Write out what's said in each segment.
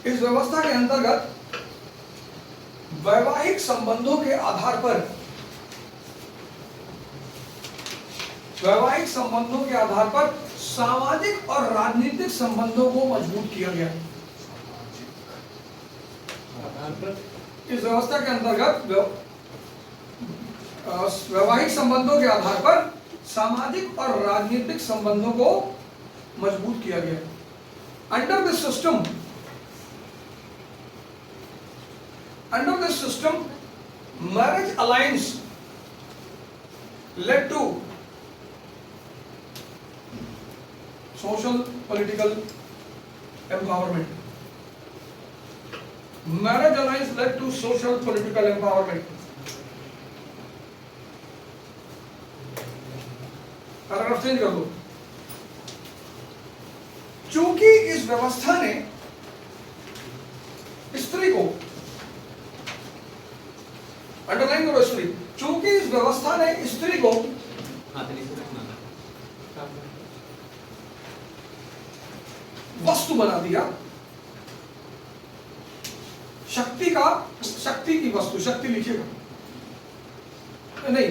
इस व्यवस्था के अंतर्गत वैवाहिक संबंधों के आधार पर सामाजिक और राजनीतिक संबंधों को मजबूत किया गया। इस व्यवस्था के अंतर्गत वैवाहिक संबंधों के आधार पर सामाजिक और राजनीतिक संबंधों को मजबूत किया गया। Under this system marriage alliance led to social political empowerment. Marriage alliance led to social political empowerment. Paragraph change कर दो। चूंकि इस व्यवस्था ने स्त्री को, अंडरलाइन करो स्त्री, चूंकि इस व्यवस्था ने स्त्री को वस्तु बना दिया, शक्ति की वस्तु, शक्ति लिखिएगा नहीं,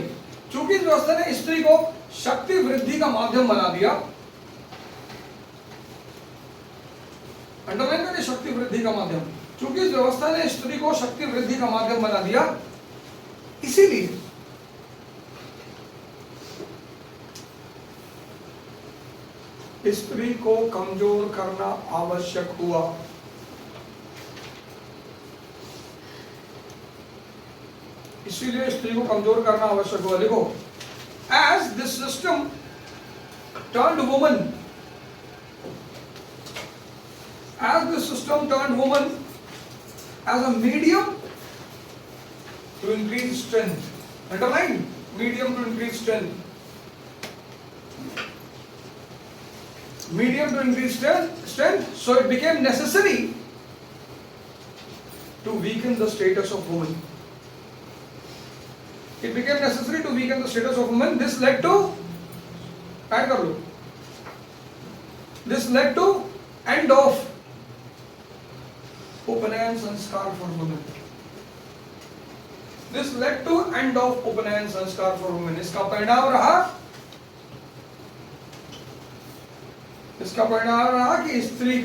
चूंकि इस व्यवस्था ने स्त्री को शक्ति वृद्धि का माध्यम बना दिया, अंडरलाइन करिए शक्ति वृद्धि का माध्यम, चूंकि इस व्यवस्था ने स्त्री को शक्ति वृद्धि का माध्यम बना दिया, इसीलिए स्त्री को कमजोर करना आवश्यक हुआ। इसीलिए स्त्री को कमजोर करना आवश्यक हुआ। देखो, as this system turned woman as a medium to increase strength, underline medium to increase strength, so it became necessary to weaken the status of woman. This led to, add कर लो, this led to end of उपनयन संस्कार for women. इसका परिणाम रहा कि स्त्री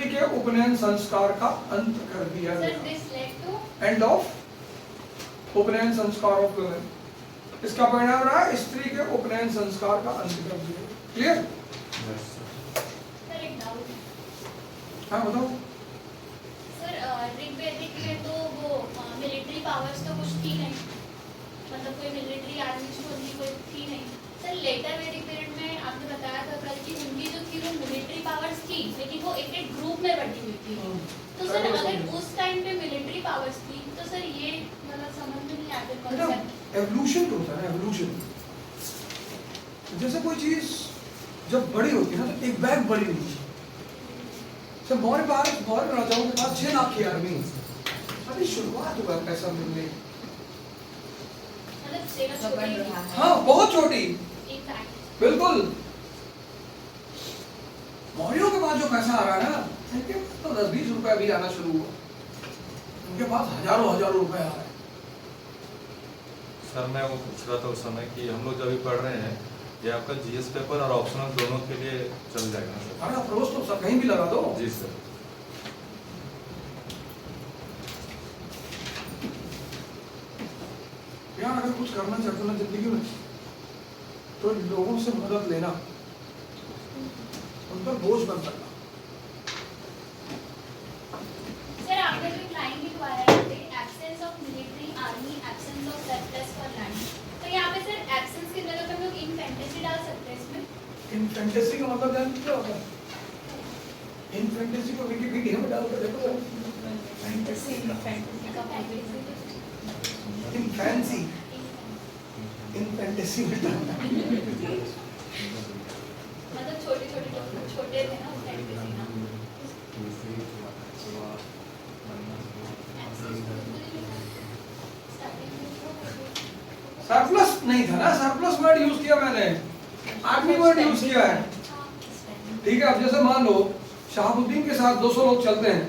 के उपनयन संस्कार का अंत कर दिया गया। एंड ऑफ उपनयन संस्कार ऑफ वुमेन, इसका परिणाम रहा स्त्री के उपनयन संस्कार का अंत कर दिया। क्लियर? हाँ बताओ सर। ऋग्वेदिक में तो वो मिलिट्री पावर्स तो कुछ थी नहीं, मतलब कोई मिलिट्री आर्मी कोई थी नहीं। सर लेटर वैदिक पीरियड में आपने बताया था कल कि उनकी जो थी वो मिलिट्री पावर्स थी, लेकिन वो एक ग्रुप में बटी हुई थी। तो सर अगर उस टाइम पे मिलिट्री पावर्स थी तो सर ये मतलब समझ में नहीं आता कॉन्सेप्ट। एवोल्यूशन होता है, एवोल्यूशन। जैसे कोई चीज जब बड़ी होती है ना, तो एक बैग बड़ी होती है। मौर्य राजाओं के पास 6 लाख की आर्मी, अभी शुरुआत हुआ पैसा मिलने। हाँ बहुत छोटी, बिल्कुल। मौर्यों के पास जो पैसा आ रहा है ना, उनके पास तो 10-20 रुपए भी आना शुरू हुआ, उनके पास हजारों रुपए आ रहे हैं। सर मैं वो पूछ रहा था उस समय कि हम लोग जब भी पढ़ रहे हैं, ये आपका जीएस पेपर और ऑप्शनल दोनों के लिए चल जाएगा ना सर? अरे अप्रोच तो सब कहीं भी लगा दो। जी सर। यार अगर कुछ करना चाहते हो ना जिंदगी में, तो लोगों से मदद लेना, उन पर बोझ बन सकता। सर आपने जो लाइन लिखवाया है absence of military army, absence of surplus for land, तो यहाँ पे सर एब्सेंस की जगह पे हम लोग इनफेंटेसी डाल सकते हैं इसमें? इनफेंटेसी का मतलब जानते क्या होता है? इनफेंटेसी को विकिपीडिया में डाल कर देखो। इनफेंटेसी में डालना, मतलब छोटे थे ना उस टाइम पे ना। सरप्लस नहीं था ना, सरप्लस वर्ड यूज किया मैंने, आर्मी वर्ड यूज किया है। ठीक है, अब जैसे मान लो शहाबुद्दीन के साथ 200 लोग चलते हैं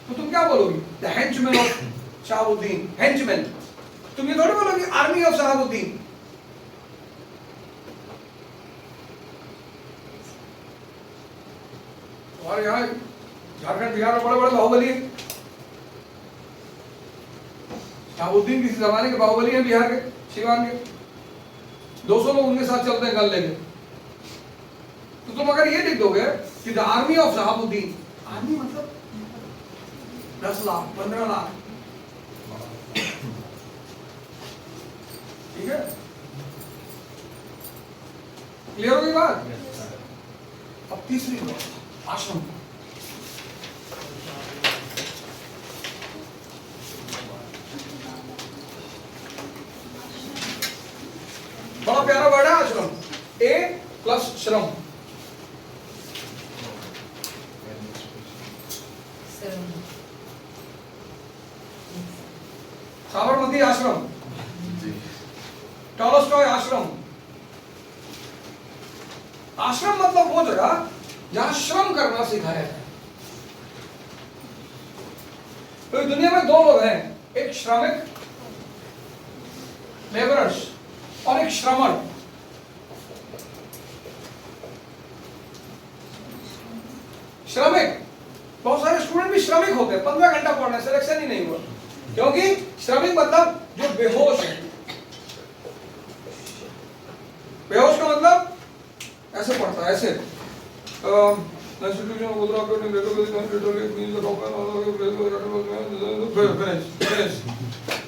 तो तुम क्या बोलोगी? The henchman of Shahabuddin, henchman. तुम ये थोड़ी बोलोगी आर्मी ऑफ शहाबुद्दीन। और यहाँ झारखंड बिहार में बड़े बड़े बाहुबली हैं। शहाबुद्दीन किसी जमाने के बाहुबली हैं बिहार के, सिवान के। 200 लोग उनके साथ चलते हैं गन लेके। तो तुम अगर ये लिख दोगे कि the army of Shahabuddin, army मतलब 10 लाख 15 लाख, ठीक है? क्लियर हो गई बात? अब तीसरी बात, आश्रम। बड़ा प्यारा वर्ड है आश्रम, ए प्लस श्रम। साबरमती आश्रम, टॉलस्टॉय आश्रम। आश्रम मतलब वो जगह जहां श्रम करना सिखाया जाए। तो दुनिया में 2 लोग हैं, एक श्रमिक लेबरर्स और एक श्रमण। श्रमिक, बहुत सारे स्टूडेंट भी श्रमिक होते हैं, 15 घंटा पढ़ना, सिलेक्शन ही नहीं हुआ, क्योंकि श्रमिक मतलब जो बेहोश है। बेहोश का मतलब ऐसे पढ़ता है, ऐसे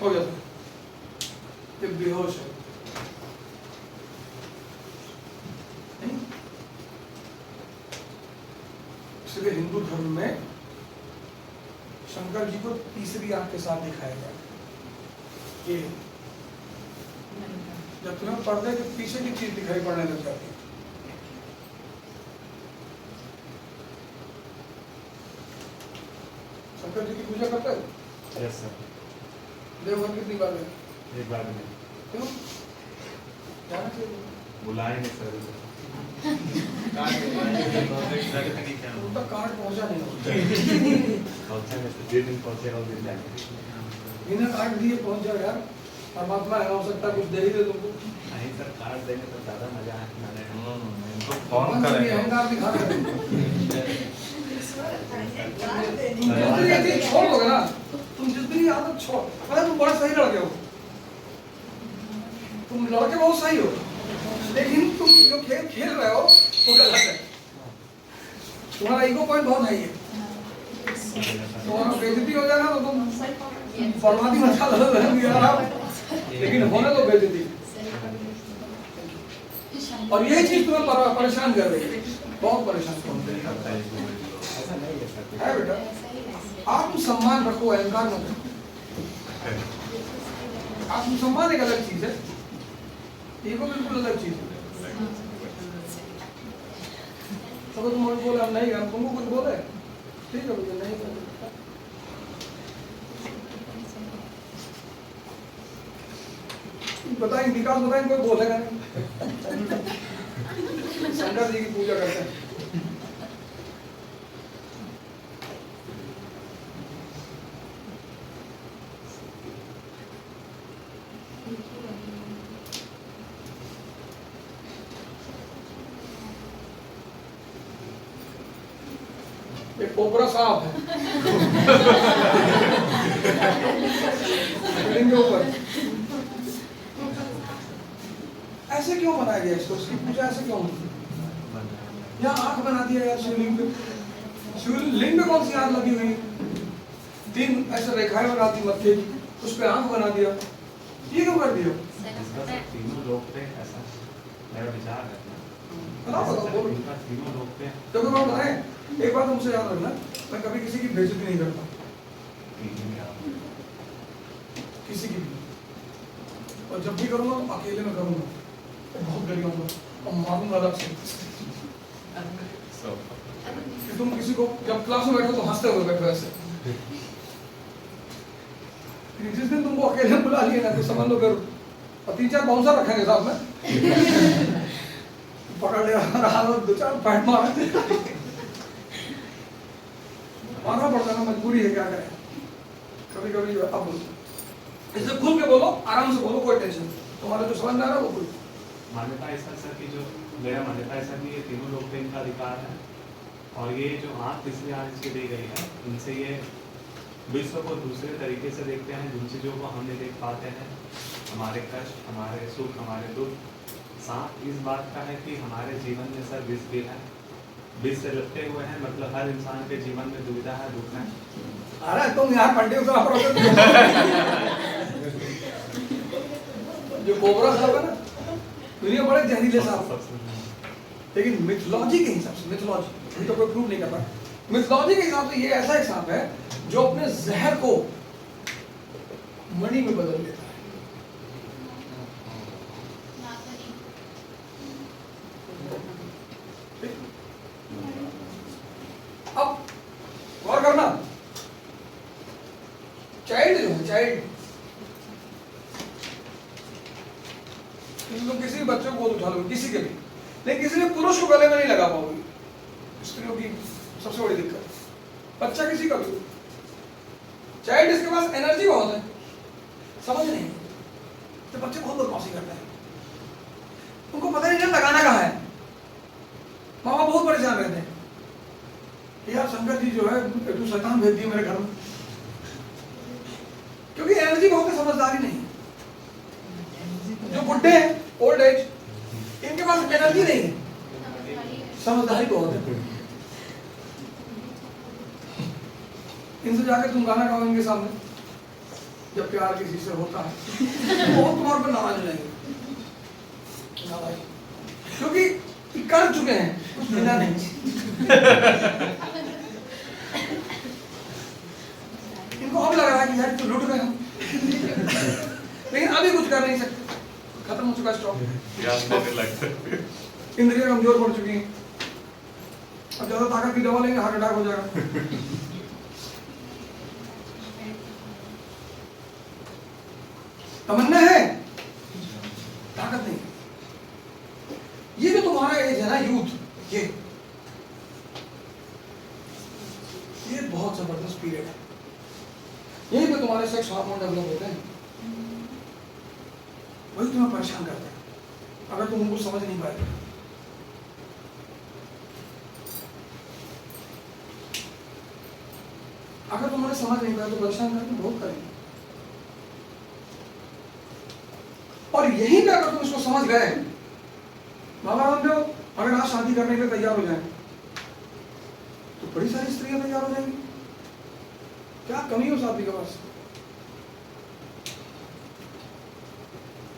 हो जाता, ये बेहोश है। इसलिए हिंदू धर्म में शंकर जी को तीसरी आंख के साथ दिखाया गया। ये जब तुम्हें पर्दे के पीछे की चीज दिखाई पड़ने लग जाती है, शंकर जी की पूजा करते हो? Yes sir. देवघर कितनी बार गए? एक बार में। क्यों जाना चाहिए? बुलाएंगे सर। उनका कार्ड पहुंचा नहीं होता। दिन पहुंचेगा उस दिन जाएंगे। बिना कार्ड दिए पहुंच जाओ यार, परमात्मा है, हो सकता है कुछ दे ही दे तुमको। नहीं सर, कार्ड देंगे तो ज्यादा मजा आएगा। इनको फोन करेंगे। अहंकार दिखा रहे हैं। तुम ये चीज छोड़ दोगे ना, तुम जिस दिन ये आदत छोड़, पता तुम बड़ा सही लड़के हो, तुम लड़के बहुत सही हो, लेकिन तुम जो खेल खेल रहे हो वो गलत है। तुम्हारा ईगो पॉइंट बहुत हाई है। तुम्हारा बेइज्जती हो जाएगा तो तुम बर्बादी मचा लोगे यार आप, लेकिन होने दो बेइज्जती। और यही चीज तुम्हें परेशान कर रही है, बहुत परेशान कर रही है। है बेटा, आत्मसम्मान रखो, अहंकार मत रखो। आत्मसम्मान एक अलग चीज है, ईगो बिल्कुल अलग चीज है। तो तुम मुझे बोले हम नहीं, हम तुमको कुछ बोले, ठीक है मुझे नहीं बोले। बताएंगे विकास, बताएंगे कोई बोलेगा नहीं। शंकर जी की पूजा करते हैं। एक कोबरा सांप है बिल्डिंग के ऊपर। ऐसे क्यों बनाया गया इसको? उसकी पूजा ऐसे क्यों होती? यहाँ आंख बना दिया यार शिवलिंग पे। शिवलिंग पे कौन सी आंख लगी हुई? 3 ऐसे रेखाएं बना दी मत्थे की, उस पे आंख बना दिया, ये क्यों कर दिया? तीनों लोग पे ऐसा मेरा विचार है। बोलो। तीनों लोग पे तो मैं बताएं, एक बात हमसे याद रखना, मैं कभी किसी की बेइज्जती नहीं करता, किसी की भी, और जब भी करूंगा अकेले में करूंगा, बहुत डरूंगा और मारूंगा अलग से। कि तुम किसी को जब क्लास में बैठो तो हंसते हुए बैठो ऐसे, जिस दिन तुमको अकेले बुला लिया ना तो समझ लो फिर, और 3-4 बाउंसर रखेंगे साथ में, पकड़ लिया 2-4 पैंट मारे। मानना पड़ता है ना, मजबूरी है, क्या करें कभी कभी जो है। अब बोलो, इसलिए खुल के बोलो, आराम से बोलो, कोई टेंशन नहीं, तुम्हारा जो समझ में आ रहा है वो बोलो। मान्यता ऐसा सर कि जो मेरा मान्यता ऐसा कि ये तीनों लोग पे इनका अधिकार है, और ये जो आँख इसलिए आज इसकी दी गई है, इनसे ये विश्व को दूसरे तरीके से देखते हैं, जिन चीज़ों को हम नहीं देख पाते हैं, हमारे कष्ट, हमारे सुख, हमारे दुख। साथ इस बात का है कि हमारे जीवन में सर विष भी है, विष से लपटे हुए हैं, मतलब हर इंसान के जीवन में दुविधा है, दुख है। अरे तुम यहाँ पंडित जो कोबरा साहब है ना, दुनिया बड़े जहरीले साहब, लेकिन मिथोलॉजी के हिसाब से, मिथोलॉजी तो कोई प्रूव नहीं कर पाया, मिथोलॉजी के हिसाब से ये ऐसा एक सांप है जो अपने जहर को मणि में बदल देता है। अब गौर करना, चाइल्ड जो है, चाइल्ड, तुम किसी भी बच्चे को उठा लो, किसी के भी, लेकिन किसी ने पुरुष को गले में नहीं लगा पाओगे, स्त्रियों की सबसे बड़ी दिक्कत। बच्चा किसी का भी, चाइल्ड, इसके पास एनर्जी बहुत है, समझ नहीं, तो बच्चे बहुत बदमाशी करते हैं, उनको पता नहीं चलता लगाना कहाँ है, माँ बाप बहुत परेशान रहते हैं, यार शंकर जी जो है तू शैतान भेज दिया मेरे घर में, क्योंकि एनर्जी बहुत है, समझदारी नहीं। जो बुढ़े हैं, ओल्ड एज, इनके पास एनर्जी नहीं है, समझदारी बहुत है। इनसे जाकर तुम गाना गाओ इनके सामने, जब प्यार किसी से होता है बहुत तुम्हारे पर नाराज हो जाएंगे, क्योंकि कर चुके हैं, कुछ मिला नहीं। इनको अब लग रहा है कि यार तो लुट गए हम, लेकिन अभी कुछ कर नहीं सकते, खत्म हो चुका स्टॉक, इंद्रियां कमजोर पड़ चुकी हैं, अब ज्यादा ताकत की दवा लेंगे हार्ट अटैक हो जाएगा। तमन्ना है, ताकत नहीं। ये जो तुम्हारा एज है ना, यूथ, ये बहुत जबरदस्त पीरियड है, यहीं पे तुम्हारे सेक्स हार्मोन डेवलप होते हैं, वही तुम्हें परेशान करते हैं अगर तुम उनको समझ नहीं पाए। अगर तुम उन्हें समझ नहीं पाए तो परेशान करके बहुत करेंगे, और यहीं पे अगर तुम इसको समझ गए, बाबा रामदेव अगर आज शादी करने के लिए तैयार हो जाए तो बड़ी सारी स्त्रियां तैयार हो जाएंगी, क्या कमी हो शादी के पास,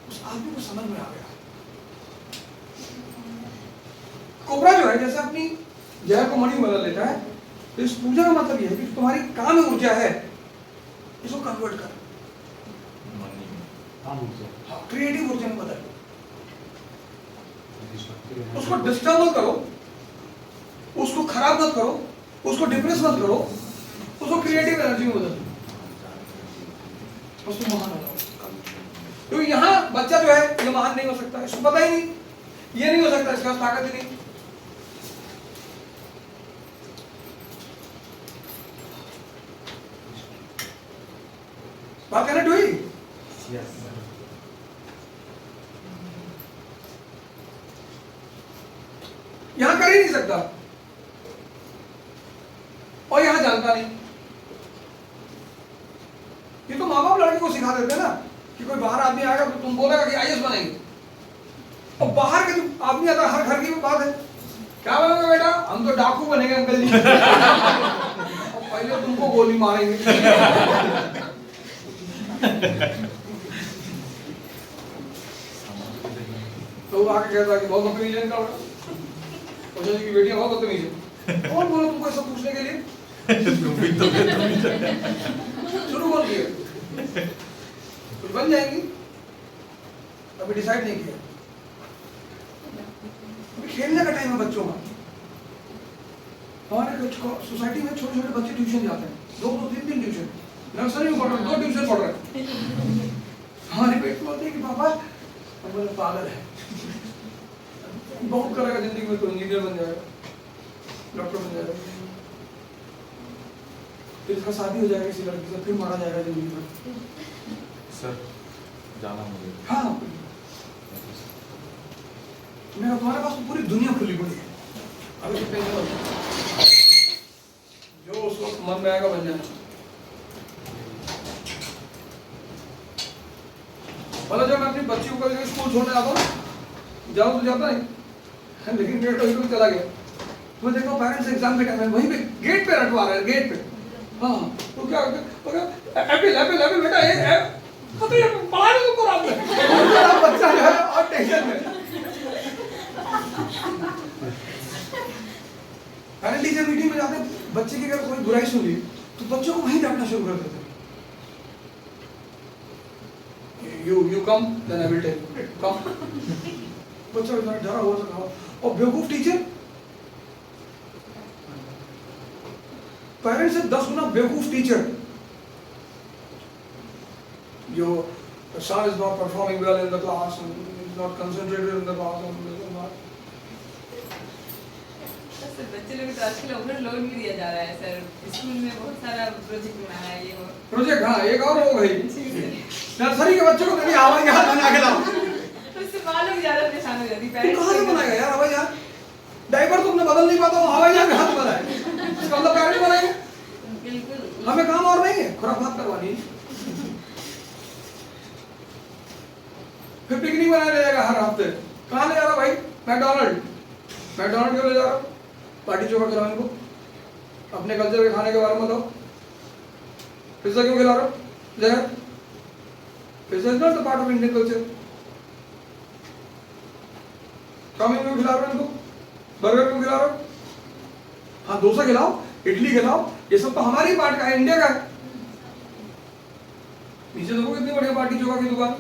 उस आदमी को समझ में आ गया। कोबरा जो है जैसे अपनी जहर को मणि में बदल लेता है, तो इस पूजा का मतलब यह है कि तुम्हारी काम ऊर्जा है, इसको कन्वर्ट कर, क्रिएटिव ऊर्जा में बदल, उसको डिस्टर्ब मत करो, उसको खराब मत करो, उसको डिप्रेस मत करो, उसको क्रिएटिव एनर्जी में बदल, उसको महान बनाओ। तो यहाँ बच्चा जो है ये महान नहीं हो सकता, इसको पता ही नहीं, ये नहीं हो सकता, इसके पास ताकत ही नहीं। बात कनेक्ट हुई? यस। यहां कर ही नहीं सकता और यहां जानता नहीं। ये तो माँ बाप लड़के को सिखा देते हैं ना कि कोई बाहर आदमी आएगा तो तुम बोलेगा कि आईएएस बनेंगे, और बाहर के जो आदमी आता है हर घर की बात है, क्या बनोगे बेटा, हम तो डाकू बनेंगे अंकल जी। और पहले तुमको गोली मारेंगे। तो आके कहता है कि बहुत बदतमीज है इनका की बेटियां बहुत बदतमीज है। कौन बोला तुमको ऐसा पूछने के लिए? शुरू कौन किया? कुछ बन जाएंगी, अभी डिसाइड नहीं किया, अभी खेलने का टाइम है बच्चों का। हमारे सोसाइटी में छोटे छोटे बच्चे ट्यूशन जाते हैं, 2-3 ट्यूशन, नर्सरी में पढ़ रहे, 2 ट्यूशन पढ़ रहे। हमारे पेट में बोलते हैं कि पापा हम बोले पागल है, बहुत करेगा जिंदगी में, तो इंजीनियर बन जाएगा, डॉक्टर बन जाएगा। फिर इसका शादी हो जाएगा किसी लड़की से, फिर मारा जाएगा जिंदगी भर। सर जाना मुझे। हाँ मेरा तुम्हारे पास तो पूरी दुनिया खुली पड़ी है, अभी तो टेंशन मत, जो उस वक्त मन में आएगा बन जाना। मतलब जब मैं अपनी बच्ची को कभी स्कूल छोड़ने जाता हूँ, जाओ तो जाता नहीं, लेकिन गेट पे चला गया तो मैं देखता हूँ पेरेंट्स एग्जाम के टाइम में वहीं पे गेट पे रखवा रहे हैं, गेट पे। हाँ तो क्या एप्पल एप्पल एप्पल बेटा ये पता है पढ़ा नहीं तुमको रात में, बच्चा जो है और टेंशन में। पेरेंट टीचर मीटिंग में जाते हैं, बच्चे की अगर कोई बुराई सुनी तो बच्चों को वहीं डांटना शुरू कर देते हैं। You come, then I will tell you. Come. बच्चा डरा हुआ था और बेवकूफ टीचर पेरेंट्स से 10 गुना बेवकूफ teacher. Your son is not performing well in the class and is not concentrated in the class and sir बच्चे लोग तो आजकल ओवरलोड भी दिया जा रहा है सर, स्कूल में बहुत सारा प्रोजेक्ट बनाना है ये वो प्रोजेक्ट। हाँ एक और हो गई, नर्सरी के बच्चों को कभी हवाई जहाज बना के लाओ, उससे माँ लोग ज्यादा परेशान हो जाती है। तू कहाँ से बनाएगा यार हवाई जहाज? डायपर तुमने बदल नहीं पाता, वो हवाई जहाज हाथ बनाए, इसका मतलब पेरेंट्स बनाएंगे। बिल्कुल हमें काम और नहीं है, खुराफात करवानी। फिर पिकनिक बनाने ले जाएगा हर हफ्ते। कहाँ ले जा रहा भाई? मैकडॉनल्ड। मैकडॉनल्ड क्यों ले जा रहा? पार्टी चोखा खिलाओ इनको, अपने कल्चर के खाने के बारे में बताओ। पिज्जा क्यों खिला रहा हो? जहर। Pizza is not the part of Indian culture. Chow mein क्यों खिला रहे हो इनको? बर्गर क्यों खिला रहे हो? हाँ डोसा खिलाओ, इडली खिलाओ, ये सब तो हमारी पार्ट का है, इंडिया का है। नीचे देखो कितनी बढ़िया पार्टी चोखा की दुकान।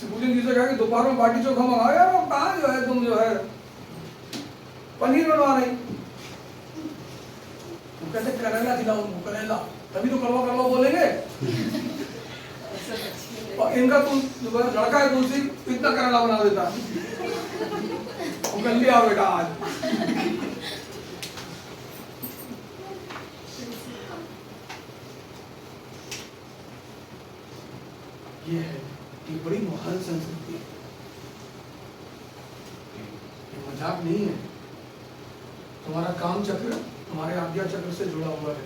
पूछे किसी कहा कि दोपहर में बाटी चोखा मंगाओ यार, वो कहाँ जो है तुम जो है पनीर बनवा रही, वो कहते करेला खिलाओ उनको, करेला, तभी तो कड़वा कड़वा बोलेंगे। और इनका तुम जो लड़का है तुलसी इतना करेला बना देता, वो कर लिया बेटा आज। ये है, ये बड़ी महान संस्कृति है, ये मजाक नहीं है। तुम्हारा काम चक्र तुम्हारे आज्ञा चक्र से जुड़ा हुआ है।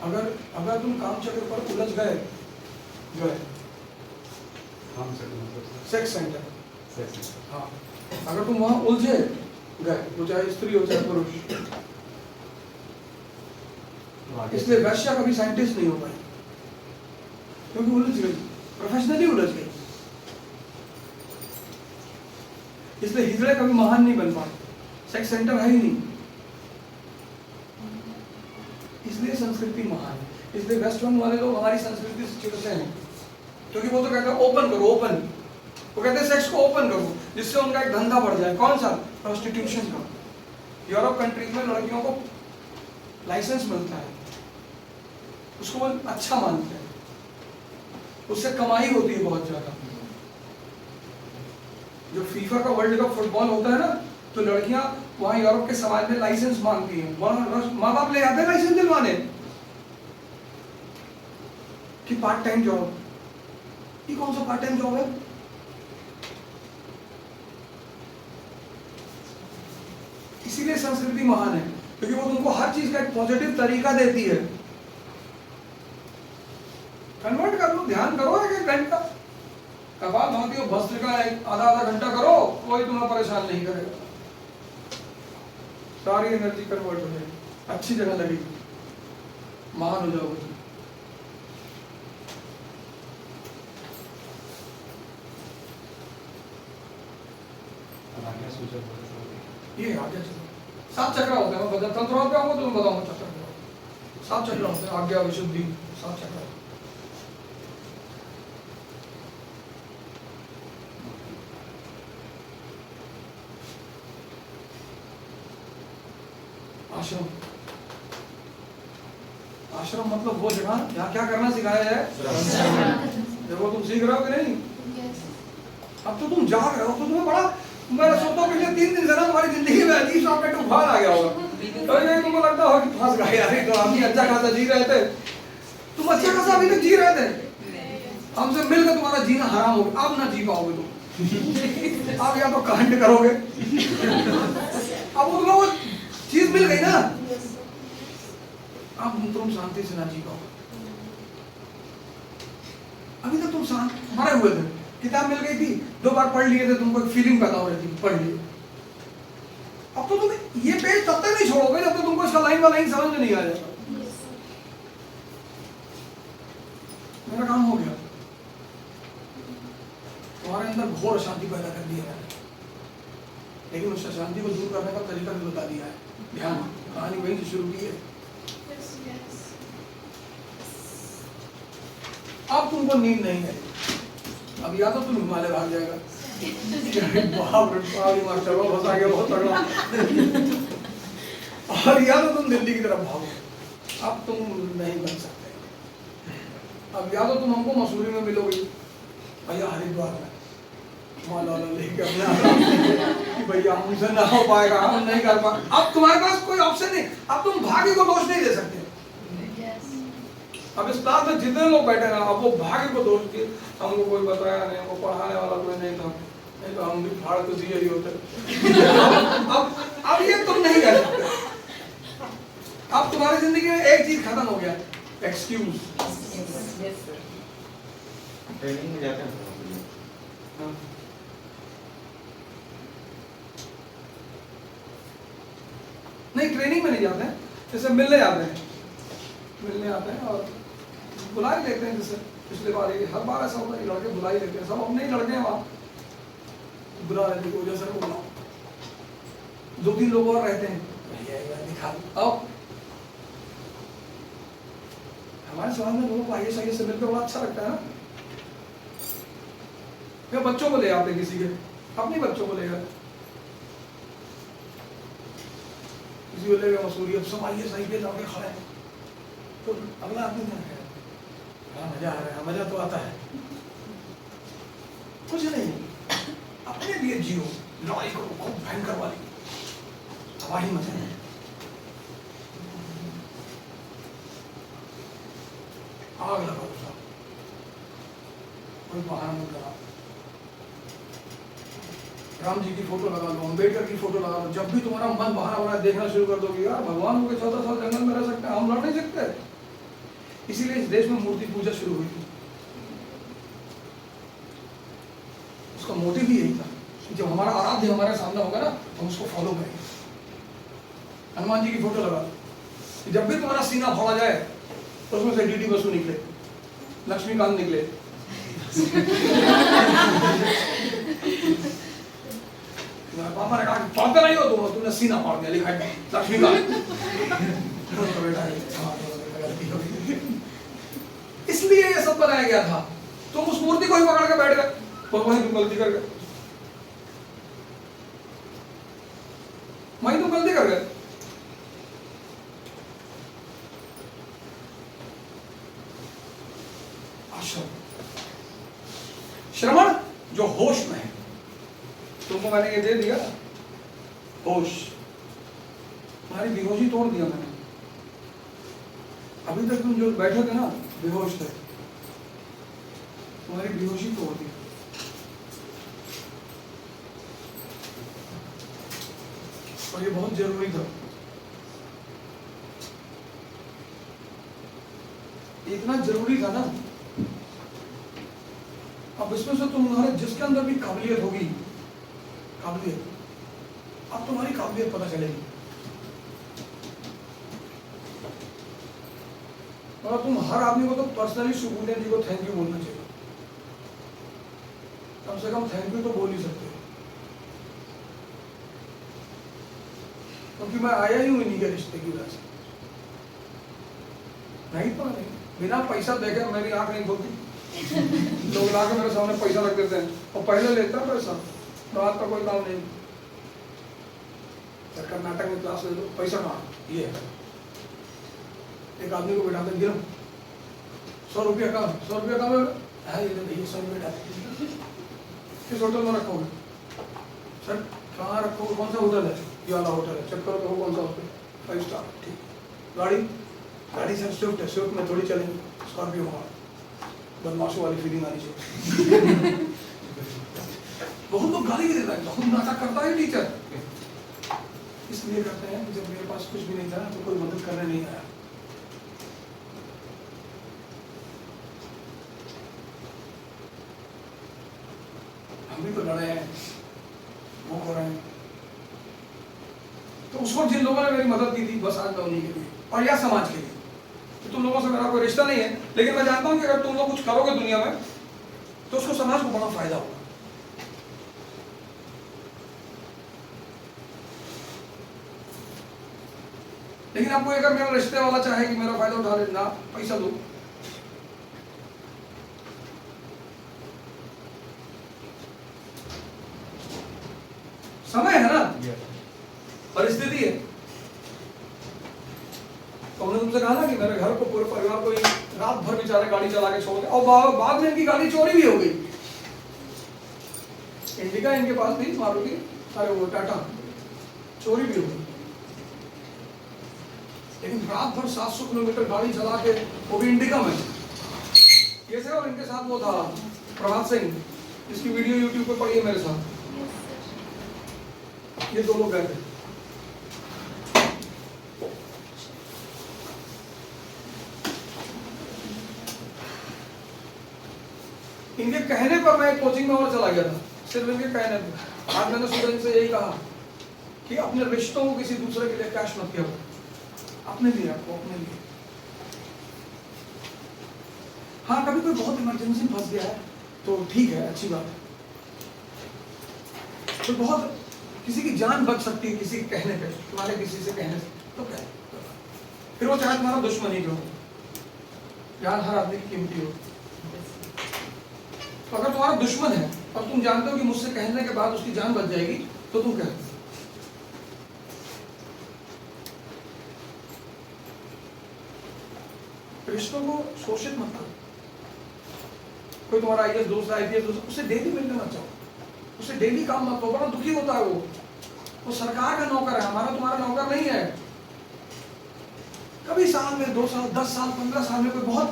अगर तुम काम चक्र पर उलझ गए, सेक्स सेंटर, हाँ, अगर तुम वहां उलझे गए, तो चाहे स्त्री हो चाहे पुरुष, इसलिए वैश्या कभी साइंटिस्ट नहीं हो पाई, क्योंकि उलझ गई, प्रोफेशनली उलझ गई। इसलिए हिजड़े कभी महान नहीं बन पाए, सेक्स सेंटर है ही नहीं, इसलिए संस्कृति महान है। इसलिए वेस्टर्न वाले लोग हमारी संस्कृति से चिढ़ते हैं, क्योंकि वो तो कहते हैं ओपन करो, ओपन, वो कहते हैं सेक्स को ओपन करो, जिससे उनका एक धंधा बढ़ जाए। कौन सा? प्रोस्टिट्यूशन का। यूरोप कंट्रीज में लड़कियों को लाइसेंस मिलता है, उसको वो अच्छा मानते हैं, उससे कमाई होती है बहुत ज्यादा। जो फीफा का वर्ल्ड कप फुटबॉल होता है ना, तो लड़कियां वहां यूरोप के समाज में लाइसेंस मांगती हैं, माँ बाप ले जाते हैं लाइसेंस दिलवाने कि पार्ट टाइम जॉब। ये कौन सा पार्ट टाइम जॉब है? इसीलिए संस्कृति महान है, क्योंकि वो तुमको हर चीज का एक पॉजिटिव तरीका देती है। कन्वर्ट कर लो, ध्यान करो एक घंटा, कपाल भाती हो भस्त्रिका आधा घंटा करो, कोई तुम्हें परेशान नहीं करेगा, सारी एनर्जी कन्वर्ट हो जाएगी, अच्छी जगह लगेगी, महान हो जाओगे। ये आज्ञा चक्र, 7 चक्र होते हैं। मैं बता तंत्रों पे आऊंगा तो मैं बताऊंगा चक्र, 7 चक्र होते हैं, आज्ञा, विशुद्धि, 7 चक्र। आश्रम, आश्रम मतलब वो जगह जहाँ क्या करना सिखाया जाए। देखो तुम सीख रहे हो कि नहीं? अब तो तुम जाग रहे हो, तो तुम्हें बड़ा, मैं सोचता हूँ पिछले 3 दिन से ना तुम्हारी जिंदगी में अजीब सा उफान आ गया होगा। तो ये तुमको लगता हो कि फंस गए यार, तो हम ही अच्छा खासा जी रहे थे, तुम अच्छा खासा अभी तक जी रहे थे, हमसे मिलकर तुम्हारा जीना हराम हो गया, अब ना जी पाओगे तुम, अब या तो कांड करोगे, अब वो तुम्हें वो चीज मिल गई ना, अब तुम शांति से ना जी पाओगे। अभी तक तुम शांत मरे हुए थे, किताब मिल गई थी, 2 बार पढ़ लिए थे, तुमको एक फीलिंग पैदा हो रही थी, पढ़ लिए। अब तो तुम ये पेज तब तक नहीं छोड़ोगे जब तक तुमको इसका लाइन बाय लाइन समझ में नहीं आ जाएगा। मेरा काम हो गया, तुम्हारे अंदर घोर अशांति पैदा कर दिया है, लेकिन उस अशांति को दूर करने का तरीका भी बता दिया है। ध्यान, कहानी वहीं से शुरू की है। अब तुमको नींद नहीं है, अब या तो तुम हिमालय भाग जाएगा, बाप रे बाप, मास्टर वो फंसा गया बहुत तगड़ा, और या तो तुम दिल्ली की तरफ भागो, अब तुम नहीं बन सकते। अब या तो तुम हमको मसूरी में मिलोगे, भैया हरिद्वार में माला लेके अपने भैया हमसे ना हो पाएगा, हम नहीं कर पा, अब तुम्हारे पास कोई ऑप्शन नहीं, अब तुम भाग्य को दोष नहीं दे सकते। अब इस क्लास में जितने लोग बैठे ना, अब वो भाग्य को दोष दिए, हमको कोई बताया नहीं, हमको पढ़ाने वाला कोई नहीं था, नहीं तो हम भी फाड़ तो दिए ही होते। अब ये तुम नहीं कर सकते, अब तुम्हारी जिंदगी में एक चीज खत्म हो गया, एक्सक्यूज। ट्रेनिंग में जाते हैं नहीं, ट्रेनिंग में नहीं जाते हैं, जैसे मिलने जाते हैं, मिलने आते हैं और बुला ही लेते हैं। जैसे पिछले बार हर बार ऐसा होता है, लड़के बुला ही लेते हैं, सब अपने ही लड़के हैं वहाँ, बुला लेते हैं, जैसे को बुलाओ, 2-3 लोग और रहते हैं, भैया दिखा दो। अब हमारे समाज में लोगों को आइए से मिलकर बड़ा अच्छा लगता है ना। या बच्चों को ले आते किसी के, अपने बच्चों को ले गए, किसी को ले गए मसूरी, अब सब आइए सही पे जाके खड़े हैं, तो अगला आदमी क्या है, मजा आ रहा है, मजा तो आता है, कुछ नहीं, अपने लिए जियो, लड़ाई करो खूब भयंकर वाली, हमारी मजा है। आग लगाओ सब, कोई बहाना मत लगाओ, राम जी की फोटो लगा लो, अम्बेडकर की फोटो लगा लो, जब भी तुम्हारा मन बहाना बना देखना शुरू कर दोगे, यार भगवान हो के 14 साल जंगल में रह सकते हैं, हम लड़ नहीं सकते। इसीलिए इस देश में मूर्ति पूजा शुरू हुई थी, उसका मोटिव भी यही था, जब हमारा आराध्य हमारे सामने होगा ना, तो हम उसको फॉलो करेंगे। हनुमान जी की फोटो लगा लो, जब भी तुम्हारा सीना फोड़ा जाए, तो उसमें से डीडी बसु निकले, लक्ष्मीकांत निकले, पापा ने कहा पढ़ते नहीं हो तुमने सीना फाड़ दिया, लिखा है लक्ष्मीकांत। इसलिए ये सब बनाया गया था, तुम उस मूर्ति को ही पकड़ के बैठ गए, और वहीं तुम गलती कर गए, वहीं तुम गलती कर गए। श्रवण जो होश में है, तुमको मैंने ये दे दिया होश, तुम्हारी बेहोशी तोड़ दिया मैंने। अभी तक तुम जो बैठे थे ना बेहोश थे, तुम्हारी बेहोशी तोड़ दी। और ये बहुत जरूरी था, इतना जरूरी था ना। अब इसमें से तुम्हारे जिसके अंदर भी काबिलियत होगी, काबिलियत, अब तुम्हारी काबिलियत पता चलेगी, और तुम हर आदमी को तो पर्सनली सुबुद्दीन जी को थैंक यू बोलना चाहिए, कम से कम थैंक यू तो बोल ही सकते हो, क्योंकि मैं आया ही हूं इन्हीं के रिश्ते की वजह से। नहीं तो नहीं, बिना पैसा देखे मेरी आंख नहीं खोलती, लोग लाके मेरे सामने पैसा रख देते हैं और पहले लेता पैसा, रात का कोई काम नहीं। कर्नाटक में क्लास ले लो, पैसा कहाँ, ये है। एक आदमी को बैठाते गिरो 100 रुपया का, 100 रुपया का है, ये भैया 100 रुपया किस होटल में रखोगे सर, कहाँ रखोगे, कौन सा होटल है, ये वाला होटल है, चेक करो तो कौन सा होटल, 5 स्टार, ठीक। गाड़ी सर स्विफ्ट है, स्विफ्ट में थोड़ी चलेंगे, स्कॉर्पियो होगा, बदमाशों वाली फीलिंग आनी चाहिए। बहुत लोग गाली भी देता है, बहुत नाटक करता है टीचर, इसलिए करते हैं कि जब मेरे पास कुछ भी नहीं था तो कोई मदद करने नहीं आया। हम भी तो लड़े हैं, वो हो रहे हैं। तो उसको जिन लोगों ने मेरी मदद की थी, बस आज मैं उन्हीं के लिए और या समाज के लिए। तो तुम लोगों से मेरा कोई रिश्ता नहीं है, लेकिन मैं जानता हूं कि अगर तुम लोग कुछ करोगे दुनिया में तो उसको समाज को बड़ा फायदा होगा। लेकिन आपको अगर मेरा रिश्ते वाला चाहे कि मेरा फायदा उठा ले, ना पैसा दो, समय है ना, परिस्थिति है। तो हमने तुमसे कहा ना कि मेरे घर को, पूरे परिवार को रात भर बेचारे गाड़ी चला के छोड़ के, और बाद में इनकी गाड़ी चोरी भी हो गई। इंडिका इनके पास थी, मारुति, अरे वो टाटा, चोरी भी हो गई। लेकिन रात भर 700 किलोमीटर गाड़ी चला के, वो भी इंडिका में। ये से, और इनके साथ वो था प्रभात सिंह, जिसकी वीडियो यूट्यूब पे पड़ी है मेरे साथ। ये दो लोग गए थे। इनके कहने पर मैं कोचिंग में और चला गया था, सिर्फ इनके कहने पर। आज मैंने स्टूडेंट से यही कहा कि अपने रिश्तों को किसी दूसरे के लिए कैश मत किया, अपने लिए रखो, अपने लिए। हाँ, कभी कोई बहुत इमरजेंसी फंस गया है तो ठीक है, अच्छी बात है। तो बहुत किसी की जान बच सकती है किसी के कहने पे, तुम्हारे किसी से कहने से, तो क्या, फिर वो चाहे तुम्हारा दुश्मन ही क्यों हो, जान हर आदमी की कीमती हो। तो अगर तुम्हारा दुश्मन है और तुम जानते हो कि मुझसे कहने के बाद उसकी जान बच जाएगी, तो तुम क्या, रिश्तों को शोषित मत करो। कोई तुम्हारा आईएएस दोस्त, आईपीएस दोस्त, उससे डेली मिलने मत जाओ, उससे डेली काम मत करो, बड़ा दुखी होता है वो सरकार का नौकर है, हमारा तुम्हारा नौकर नहीं है। कभी साल में 2 साल, 10 साल, 15 साल में कोई बहुत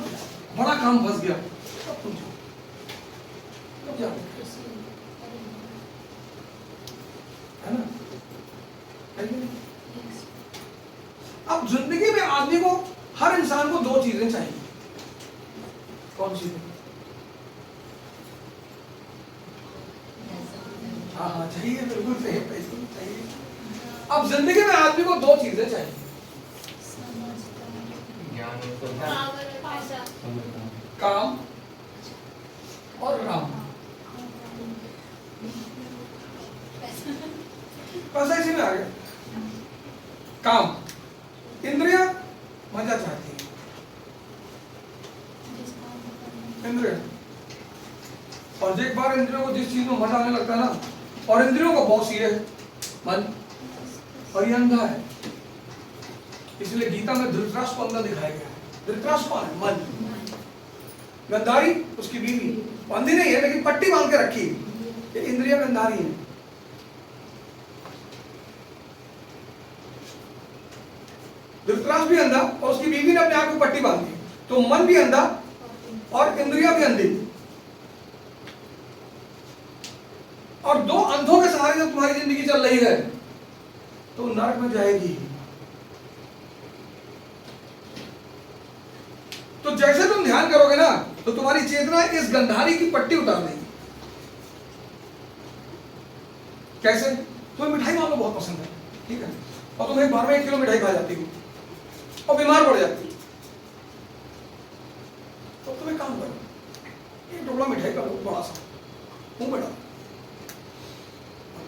बड़ा काम फंस गया, तब तुम जाओ, तब जाओ, है ना? अब जिंदगी में आदमी को, हर इंसान को 2 चीजें चाहिए। कौन सी? हाँ, चाहिए, बिल्कुल सही, पैसे चाहिए। अब जिंदगी में आदमी को 2 चीजें चाहिए, काम और राम। पैसा इसी में आ गया। काम, इंद्रिया मजा चाहती है, इंद्रिया, और एक बार इंद्रियों को जिस चीज में मजा आने लगता है ना, और इंद्रियों का बॉस ये है मन, और ये अंधा है। इसलिए गीता में धृतराष्ट्र को अंधा दिखाया गया है। धृतराष्ट्र कौन है? मन। गंधारी उसकी बीवी, अंधी नहीं है लेकिन पट्टी बांध के रखी, ये इंद्रिया गंधारी है। धृतराष्ट्र भी अंधा और उसकी बीवी ने अपने आप को पट्टी बांधी, तो मन भी अंधा और इंद्रिया भी अंधी। और 2 अंधों के सहारे जब तुम्हारी जिंदगी चल रही है तो नरक में जाएगी। तो जैसे तुम ध्यान करोगे ना, तो तुम्हारी चेतना इस गंधारी की पट्टी उतार देगी। कैसे? तुम्हें मिठाई मान लो बहुत पसंद है, ठीक है, और तुम एक बार में 1 किलो मिठाई खा जाती हो और बीमार पड़ जाती हो, तो तुम एक काम करो, 1 टुकड़ा मिठाई का लो, बड़ा सा, मुंह में डालो,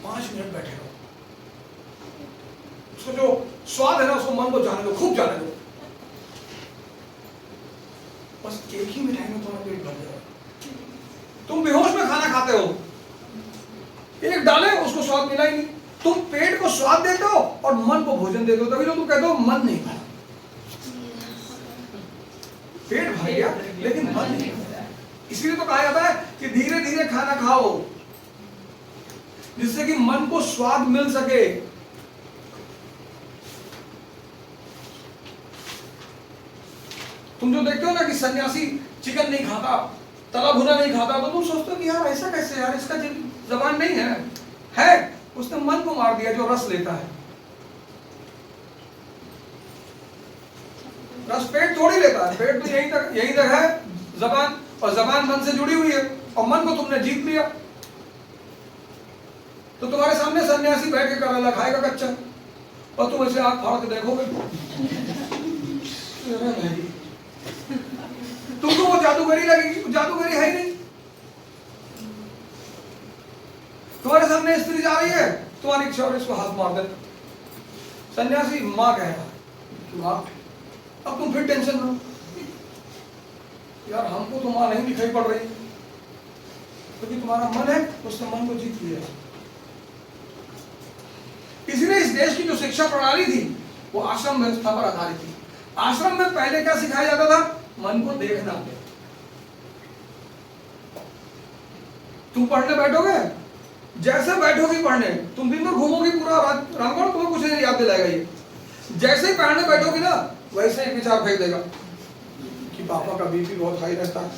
5 मिनट बैठे रहो, उसको जो स्वाद है ना, उसको मन को जाने दो, खूब जाने दो। बस एक ही मिठाई में तुम्हारा पेट भर जाएगा। तुम बेहोश में खाना खाते हो, एक डाले उसको स्वाद मिला ही नहीं, तुम पेट को स्वाद देते हो और मन को भोजन देते हो, तभी तो तुम कहते हो मन नहीं भरा। पेट भर गया लेकिन मन नहीं भरा। इसलिए तो कहा जाता है कि धीरे धीरे खाना खाओ, जिससे कि मन को स्वाद मिल सके। तुम जो देखते हो ना कि सन्यासी चिकन नहीं खाता, तला भुना नहीं खाता, तो तुम सोचते हो कि यार ऐसा कैसे, यार इसका जबान नहीं है, उसने मन को मार दिया जो रस लेता है। रस पेट थोड़ी लेता है, पेट तो यही तक है जबान, और जबान मन से जुड़ी हुई है, और मन को तुमने जीत लिया। तो तुम्हारे सामने सन्यासी बैठ के करेला खाएगा कच्चा, और तुम ऐसे आंख फाड़ के देखोगे, तुमको वो जादूगरी लगेगी, जादूगरी है ही नहीं। तुम्हारे सामने स्त्री जा रही है, तुम्हारी इच्छा और इसको हाथ मार दे, सन्यासी माँ कहेगा कि माँ, अब तुम फिर टेंशन लो, यार हमको तो माँ नहीं दिखाई पड़ रही, क्योंकि तुम्हारा मन है, उसने मन को जीत लिया। इसलिए इस देश की जो शिक्षा प्रणाली थी वो आश्रम व्यवस्था पर आधारित थी। आश्रम में पहले क्या सिखाया जाता था? मन को देखना। तुम पढ़ने बैठोगे, जैसे बैठोगी पढ़ने, तुम दिन भर घूमोगी पूरा रामगढ़, तुम्हें कुछ नहीं याद दिलाएगा ये। जैसे ही पढ़ने बैठोगी ना, वैसे ही विचार फेंक देगा कि पापा का बीपी बहुत हाई रहता है।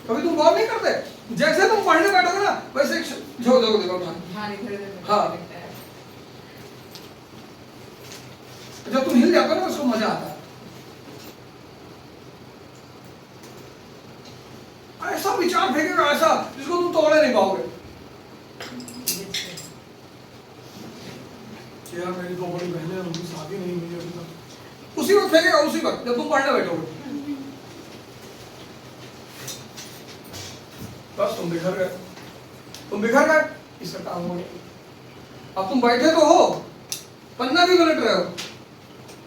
कभी तुम गौर नहीं करते? जैसे तुम पढ़ने बैठोगे ना, वैसे झोंक दोगे, देखो हाँ, जब तुम हिल जाते हो ना, उसको मजा आता है। ऐसा विचार फेंकेगा, ऐसा जिसको तुम तोड़े नहीं पाओगे। यार मेरी दो बड़ी बहनें हैं, उनकी शादी नहीं हुई अभी तक, उसी वक्त फेंकेगा, उसी वक्त जब तुम पढ़ने बैठोगे। बस तुम बिखर गए, इसका काम हो गया। अब तुम बैठे तो हो, पन्ना भी पलट रहे हो,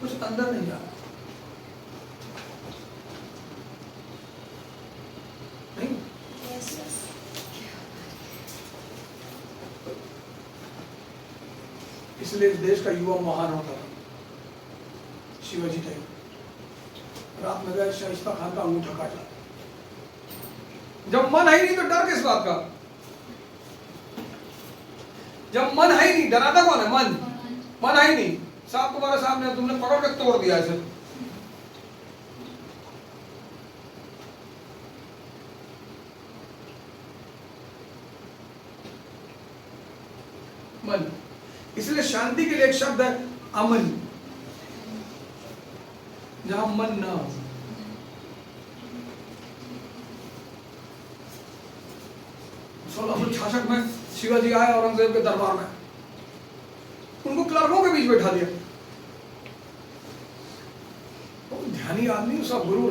कुछ अंदर नहीं जा रहा। नहीं, इसलिए इस देश का युवा महान होता था, शिवाजी टाइप। रात में गए, शाइस्ता खान का अंगूठा काटा। जब मन है ही नहीं तो डर किस बात का? जब मन है ही नहीं, डराता कौन है? मन है ही नहीं, सांप तुम्हारे सामने, तुमने पकड़ के तोड़ दिया इसे। मन, इसलिए शांति के लिए एक शब्द है अमन, जहां मन ना हो। 1666 में शिवाजी आए औरंगजेब के दरबार में, उनको क्लर्कों के बीच बैठा दिया। ध्यानी आदमी, उसका गुरु